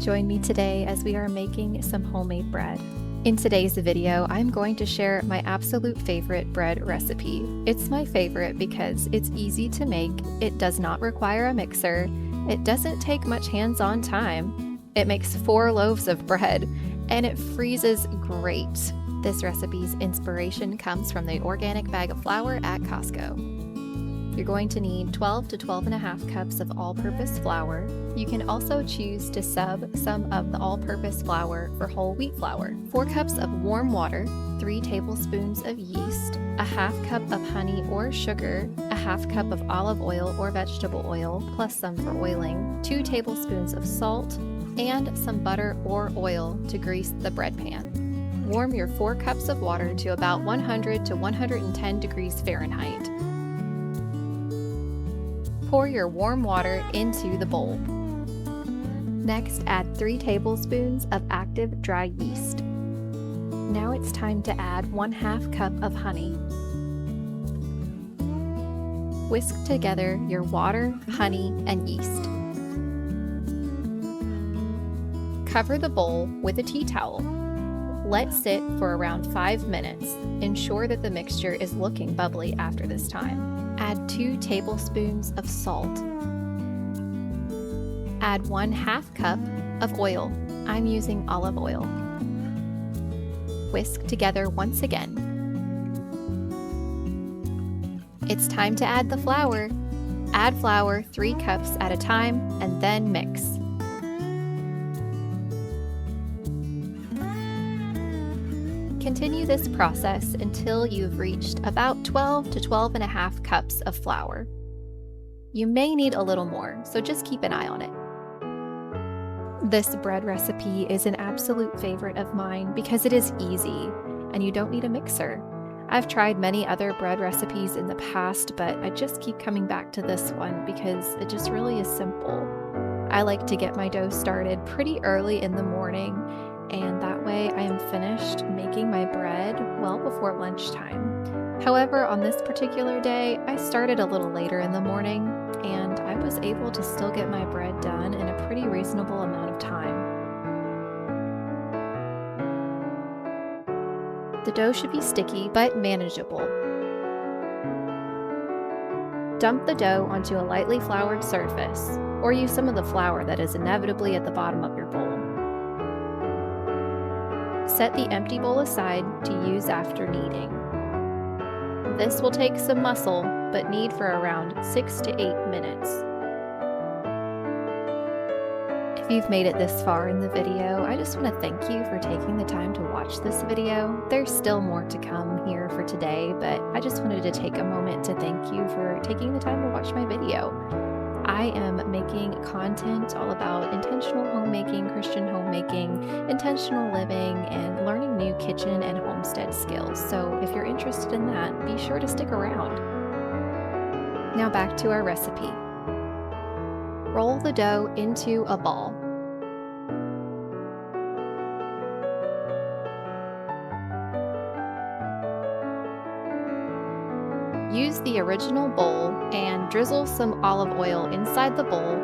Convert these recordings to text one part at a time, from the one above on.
Join me today as we are making some homemade bread. In today's video, I'm going to share my absolute favorite bread recipe. It's my favorite because it's easy to make, it does not require a mixer, it doesn't take much hands-on time, it makes 4 loaves of bread, and it freezes great. This recipe's inspiration comes from the organic bag of flour at Costco. You're going to need 12 to 12.5 cups of all-purpose flour. You can also choose to sub some of the all-purpose flour for whole wheat flour. 4 cups of warm water, 3 tablespoons of yeast, a half cup of honey or sugar, a half cup of olive oil or vegetable oil, plus some for oiling, 2 tablespoons of salt, and some butter or oil to grease the bread pan. Warm your 4 cups of water to about 100 to 110 degrees Fahrenheit. Pour your warm water into the bowl. Next, add 3 tablespoons of active dry yeast. Now it's time to add 1/2 cup of honey. Whisk together your water, honey, and yeast. Cover the bowl with a tea towel. Let sit for around 5 minutes. Ensure that the mixture is looking bubbly after this time. Add 2 tablespoons of salt. Add 1/2 cup of oil. I'm using olive oil. Whisk together once again. It's time to add the flour. Add flour 3 cups at a time and then mix. Continue this process until you've reached about 12 to 12.5 cups of flour. You may need a little more, so just keep an eye on it. This bread recipe is an absolute favorite of mine because it is easy and you don't need a mixer. I've tried many other bread recipes in the past, but I just keep coming back to this one because it just really is simple. I like to get my dough started pretty early in the morning, and that way I am finished making my bread well before lunchtime. However, on this particular day, I started a little later in the morning, and I was able to still get my bread done in a pretty reasonable amount of time. The dough should be sticky but manageable. Dump the dough onto a lightly floured surface, or use some of the flour that is inevitably at the bottom of your bowl. Set the empty bowl aside to use after kneading. This will take some muscle, but knead for around 6 to 8 minutes. If you've made it this far in the video, I just want to thank you for taking the time to watch this video. There's still more to come here for today, but I just wanted to take a moment to thank you for taking the time to watch my video. I am making content all about intentional homemaking, Christian homemaking, intentional living, and learning new kitchen and homestead skills. So if you're interested in that, be sure to stick around. Now back to our recipe. Roll the dough into a ball. Use the original bowl and drizzle some olive oil inside the bowl.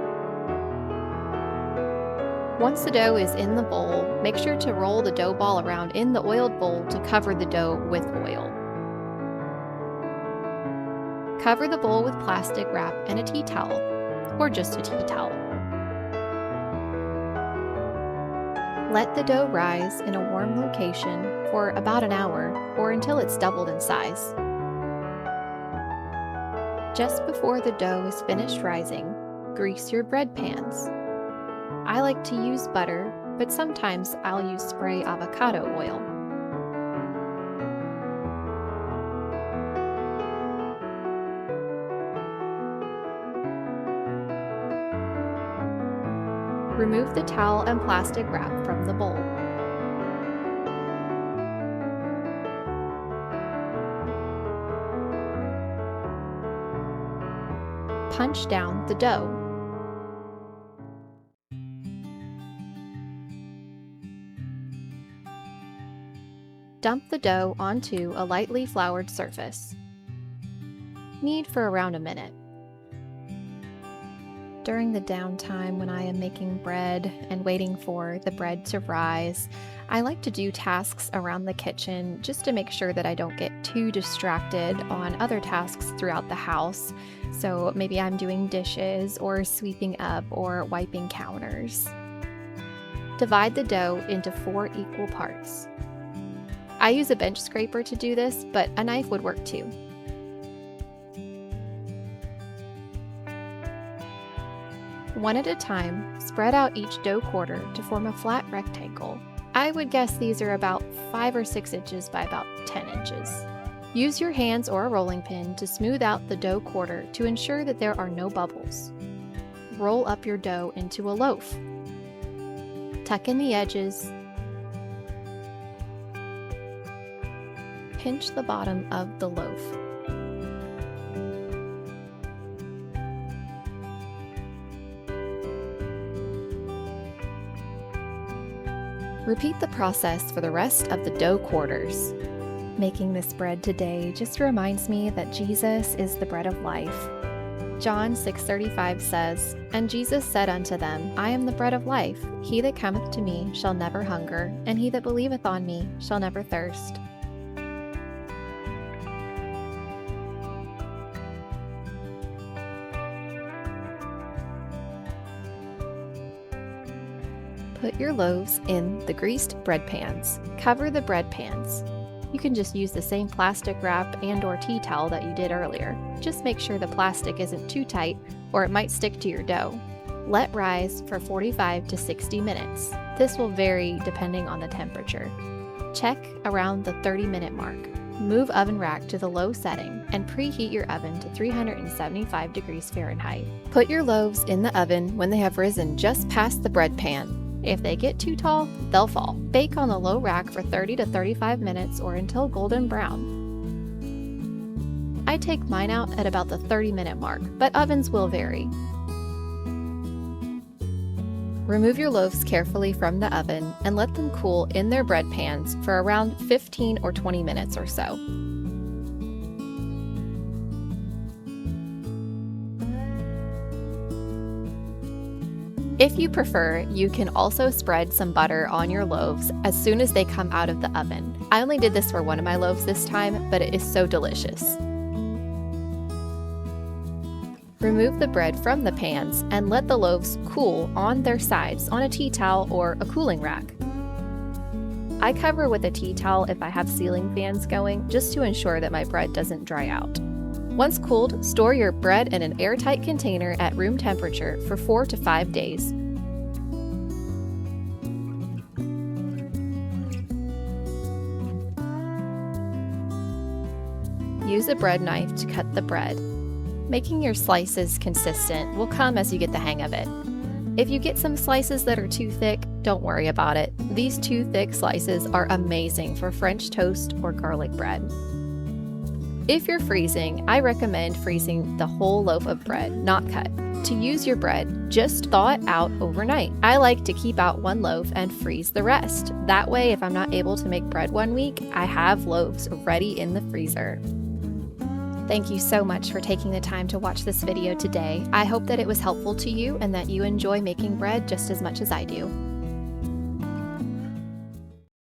Once the dough is in the bowl, make sure to roll the dough ball around in the oiled bowl to cover the dough with oil. Cover the bowl with plastic wrap and a tea towel, or just a tea towel. Let the dough rise in a warm location for about an hour or until it's doubled in size. Just before the dough is finished rising, grease your bread pans. I like to use butter, but sometimes I'll use spray avocado oil. Remove the towel and plastic wrap from the bowl. Punch down the dough. Dump the dough onto a lightly floured surface. Knead for around a minute. During the downtime when I am making bread and waiting for the bread to rise, I like to do tasks around the kitchen just to make sure that I don't get too distracted on other tasks throughout the house. So maybe I'm doing dishes or sweeping up or wiping counters. Divide the dough into 4 equal parts. I use a bench scraper to do this, but a knife would work too. One at a time, spread out each dough quarter to form a flat rectangle. I would guess these are about 5 or 6 inches by about 10 inches. Use your hands or a rolling pin to smooth out the dough quarter to ensure that there are no bubbles. Roll up your dough into a loaf. Tuck in the edges. Pinch the bottom of the loaf. Repeat the process for the rest of the dough quarters. Making this bread today just reminds me that Jesus is the bread of life. John 6:35 says, "And Jesus said unto them, I am the bread of life. He that cometh to me shall never hunger, and he that believeth on me shall never thirst." Put your loaves in the greased bread pans. Cover the bread pans. You can just use the same plastic wrap and/or tea towel that you did earlier. Just make sure the plastic isn't too tight or it might stick to your dough. Let rise for 45 to 60 minutes. This will vary depending on the temperature. Check around the 30-minute mark. Move oven rack to the low setting and preheat your oven to 375 degrees Fahrenheit. Put your loaves in the oven when they have risen just past the bread pan. If they get too tall, they'll fall. Bake on the low rack for 30 to 35 minutes or until golden brown. I take mine out at about the 30-minute mark, but ovens will vary. Remove your loaves carefully from the oven and let them cool in their bread pans for around 15 or 20 minutes or so. If you prefer, you can also spread some butter on your loaves as soon as they come out of the oven. I only did this for one of my loaves this time, but it is so delicious. Remove the bread from the pans and let the loaves cool on their sides on a tea towel or a cooling rack. I cover with a tea towel if I have ceiling fans going, just to ensure that my bread doesn't dry out. Once cooled, store your bread in an airtight container at room temperature for 4 to 5 days. Use a bread knife to cut the bread. Making your slices consistent will come as you get the hang of it. If you get some slices that are too thick, don't worry about it. These too thick slices are amazing for French toast or garlic bread. If you're freezing, I recommend freezing the whole loaf of bread, not cut. To use your bread, just thaw it out overnight. I like to keep out one loaf and freeze the rest. That way, if I'm not able to make bread one week, I have loaves ready in the freezer. Thank you so much for taking the time to watch this video today. I hope that it was helpful to you and that you enjoy making bread just as much as I do.